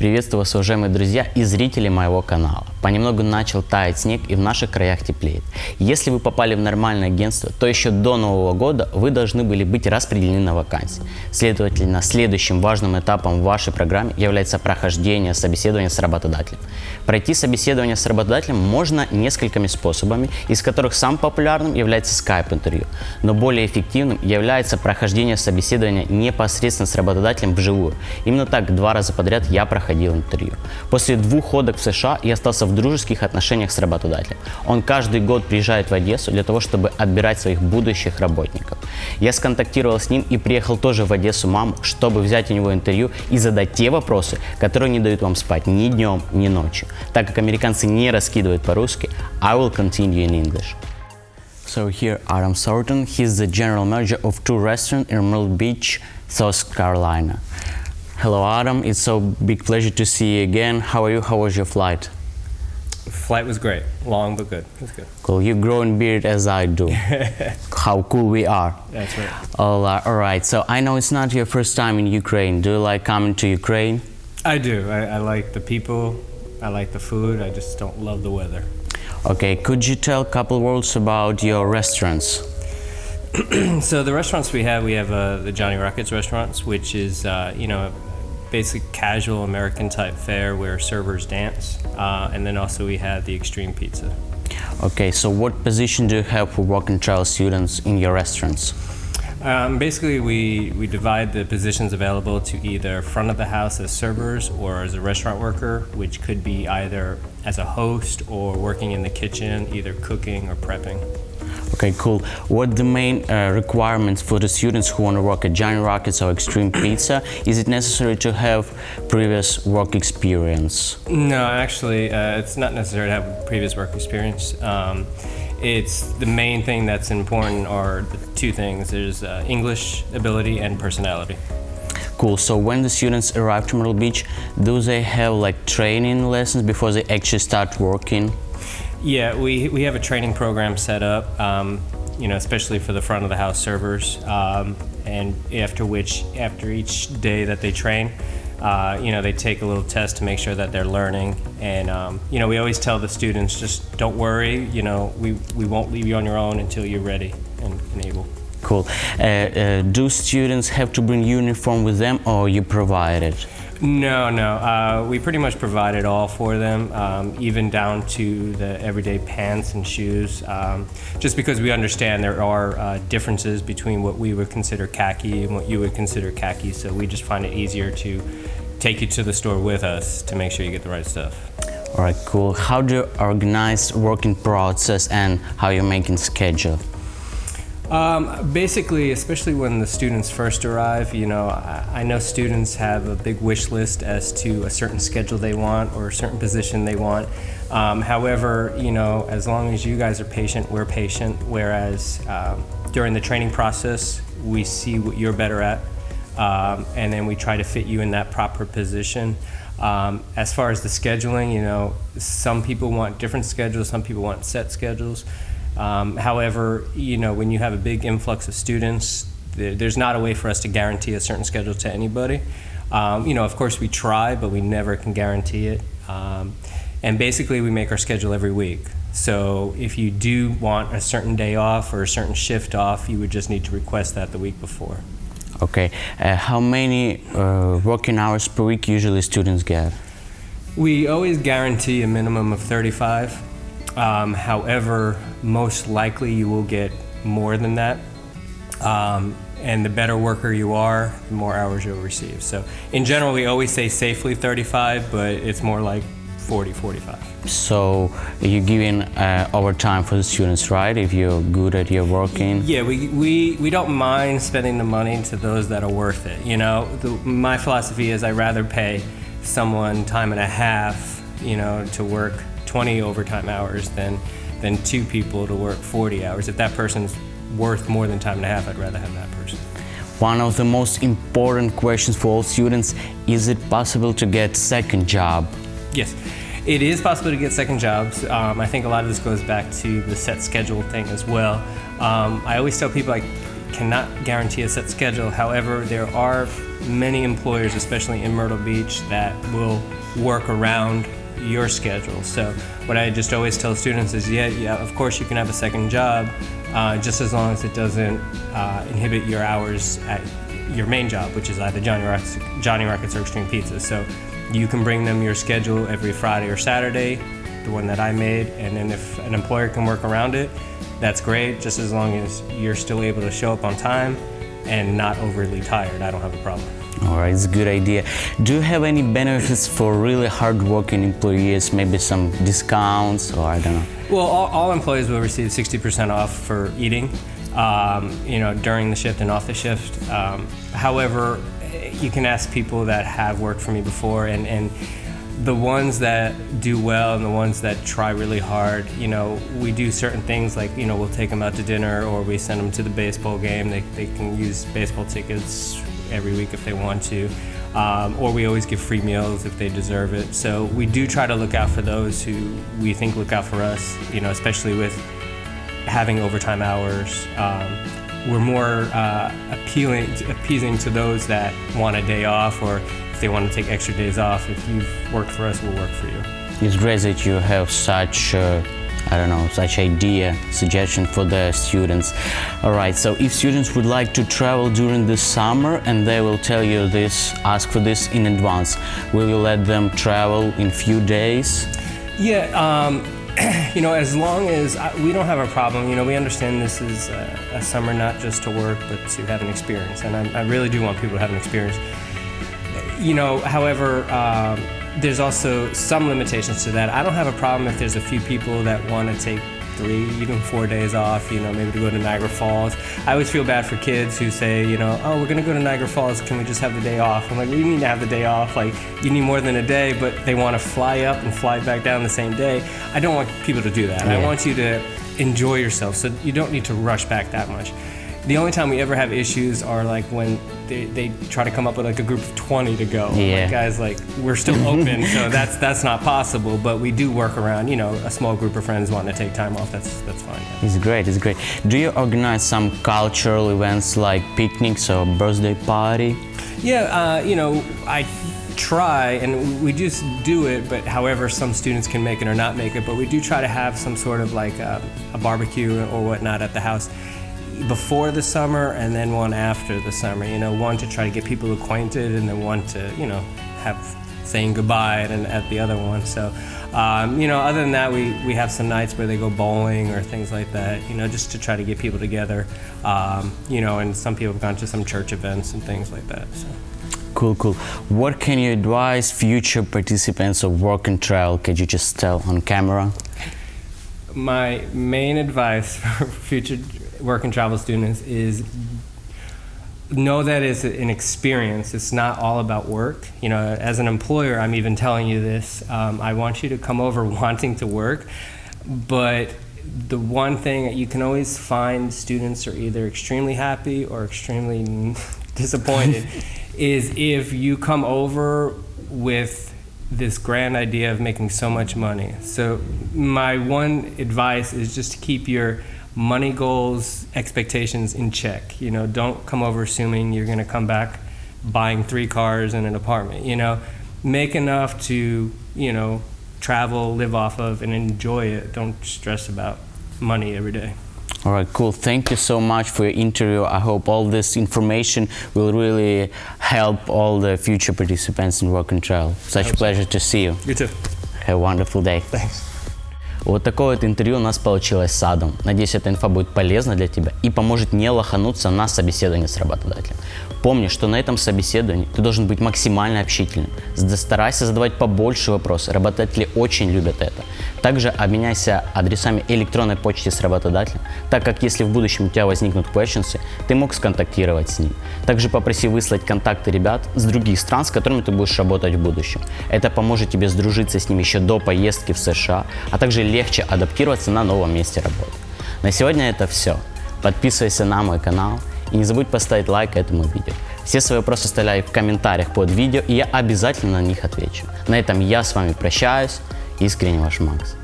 Приветствую вас, уважаемые друзья и зрители моего канала. Понемногу начал таять снег и в наших краях теплеет. Если вы попали в нормальное агентство, то еще до Нового года вы должны были быть распределены на вакансии. Следовательно, следующим важным этапом в вашей программе является прохождение собеседования с работодателем. Пройти собеседование с работодателем можно несколькими способами, из которых самым популярным является скайп-интервью. Но более эффективным является прохождение собеседования непосредственно с работодателем вживую. Именно так 2 раза подряд я проходил интервью. После 2 ходок в США я остался в дружеских отношениях с работодателем. Он каждый год приезжает в Одессу для того, чтобы отбирать своих будущих работников. Я сконтактировал с ним и приехал тоже в Одессу, маму, чтобы взять у него интервью и задать те вопросы, которые не дают вам спать ни днем, ни ночью. Так как американцы не раскидывают по-русски, I will continue in English. So here Adam Торнтон, he's the general manager of 2 restaurants in Mертл-Бич, South Carolina. Hello Adam, it's so big pleasure to see you again. How are you? How was your flight? Flight was great. Long but good. It was good. Cool. You grow in beard as I do. How cool we are. That's right. All right. So I know it's not your first time in Ukraine. Do you like coming to Ukraine? I do. I like the people. I like the food. I just don't love the weather. Okay. Could you tell a couple words about your restaurants? So the restaurants we have the Johnny Rockets restaurants, which is basic casual American type fare where servers dance, and then also we have the extreme pizza. Okay, so what position do you have for work and travel students in your restaurants? Basically, we divide the positions available to either front of the house as servers or as a restaurant worker, which could be either as a host or working in the kitchen, either cooking or prepping. Okay, cool. What are the main requirements for the students who want to work at Johnny Rockets or Extreme Pizza? Is it necessary to have previous work experience? No, actually, it's not necessary to have previous work experience. It's the main thing that's important are the 2 things. There's English ability and personality. Cool. So when the students arrive to Mертl-Бич, do they have like training lessons before they actually start working? Yeah, we have a training program set up, especially for the front of the house servers, and after each day that they train, they take a little test to make sure that they're learning. And we always tell the students, just don't worry, we won't leave you on your own until you're ready and able. Cool. Do students have to bring uniform with them, or you provide it? No. We pretty much provide it all for them, even down to the everyday pants and shoes, just because we understand there are differences between what we would consider khaki and what you would consider khaki, so we just find it easier to take you to the store with us to make sure you get the right stuff. All right, cool. How do you organize working process and how you're making schedule? Basically, especially when the students first arrive, I know students have a big wish list as to a certain schedule they want or a certain position they want. However, as long as you guys are patient, we're patient, whereas during the training process, we see what you're better at, and then we try to fit you in that proper position. As far as the scheduling, some people want different schedules, some people want set schedules. However, when you have a big influx of students, there's not a way for us to guarantee a certain schedule to anybody. Of course we try, but we never can guarantee it. And basically we make our schedule every week. So if you do want a certain day off or a certain shift off, you would just need to request that the week before. Okay. How many working hours per week usually students get? We always guarantee a minimum of 35. However, most likely you will get more than that. And the better worker you are, the more hours you'll receive. So in general, we always say safely 35, but it's more like 40, 45. So you're giving overtime for the students, right? If you're good at your working? Yeah, we don't mind spending the money to those that are worth it. My philosophy is I'd rather pay someone time and a half, to work 20 overtime hours than 2 people to work 40 hours. If that person's worth more than time and a half, I'd rather have that person. One of the most important questions for all students, is it possible to get second job? Yes, it is possible to get second jobs. I think a lot of this goes back to the set schedule thing as well. I always tell people, cannot guarantee a set schedule. However, there are many employers, especially in Myrtle-Beach, that will work around your schedule. So what I just always tell students is, yeah, of course you can have a second job, just as long as it doesn't inhibit your hours at your main job, which is either Johnny Rockets or Extreme Pizza. So you can bring them your schedule every Friday or Saturday, the one that I made, and then if an employer can work around it, that's great, just as long as you're still able to show up on time and not overly tired. I don't have a problem. All right, it's a good idea. Do you have any benefits for really hard-working employees? Maybe some discounts, or I don't know. Well, all employees will receive 60% off for eating, during the shift and off the shift. However, you can ask people that have worked for me before, and the ones that do well and the ones that try really hard, we do certain things like, we'll take them out to dinner, or we send them to the baseball game. They can use baseball tickets every week if they want to, or we always give free meals if they deserve it. So we do try to look out for those who we think look out for us, especially with having overtime hours. We're more appeasing to those that want a day off, or if they want to take extra days off. If you've worked for us, we'll work for you. It's great that you have such such idea, suggestion for the students. All right, so if students would like to travel during the summer and they will tell you this, ask for this in advance, will you let them travel in few days? Yeah, as long as we don't have a problem, we understand this is a summer not just to work, but to have an experience. And I really do want people to have an experience. However, there's also some limitations to that. I don't have a problem if there's a few people that want to take 3, even 4 days off, maybe to go to Niagara Falls. I always feel bad for kids who say, oh, we're going to go to Niagara Falls, can we just have the day off? I'm like, well, you need to have the day off. Like, you need more than a day, but they want to fly up and fly back down the same day. I don't want people to do that. Yeah. I want you to enjoy yourself, so you don't need to rush back that much. The only time we ever have issues are like when they try to come up with like a group of 20 to go. Yeah. Like, guys, like, we're still open, so that's not possible. But we do work around, a small group of friends wanting to take time off. That's fine. Yeah. It's great, it's great. Do you organize some cultural events like picnics or birthday party? Yeah, I try, and we just do it, but however, some students can make it or not make it, but we do try to have some sort of like a barbecue or whatnot at the house before the summer, and then one after the summer. One to try to get people acquainted, and then one to, have saying goodbye and at the other one. So, other than that, we have some nights where they go bowling or things like that, just to try to get people together. And some people have gone to some church events and things like that. So. Cool. What can you advise future participants of work and travel? Could you just tell on camera? My main advice for future work and travel students is know that it's an experience. It's not all about work. As an employer, I'm even telling you this. I want you to come over wanting to work, but the one thing, you can always find students are either extremely happy or extremely disappointed, is if you come over with this grand idea of making so much money. So my one advice is just to keep your money goals, expectations in check. Don't come over assuming you're going to come back buying 3 cars and an apartment. Make enough to, travel, live off of, and enjoy it. Don't stress about money every day. All right, cool. Thank you so much for your interview. I hope all this information will really help all the future participants in work and travel. Such a pleasure to see you. You too. Have a wonderful day. Thanks. Вот такое вот интервью у нас получилось с Адамом. Надеюсь, эта инфа будет полезна для тебя и поможет не лохануться на собеседовании с работодателем. Помни, что на этом собеседовании ты должен быть максимально общительным. Старайся задавать побольше вопросов. Работодатели очень любят это. Также обменяйся адресами электронной почты с работодателем, так как если в будущем у тебя возникнут questions, ты мог сконтактировать с ним. Также попроси выслать контакты ребят с других стран, с которыми ты будешь работать в будущем. Это поможет тебе сдружиться с ними еще до поездки в США, а также легче адаптироваться на новом месте работы. На сегодня это все. Подписывайся на мой канал и не забудь поставить лайк этому видео. Все свои вопросы оставляй в комментариях под видео, и я обязательно на них отвечу. На этом я с вами прощаюсь. Искренне ваш Макс.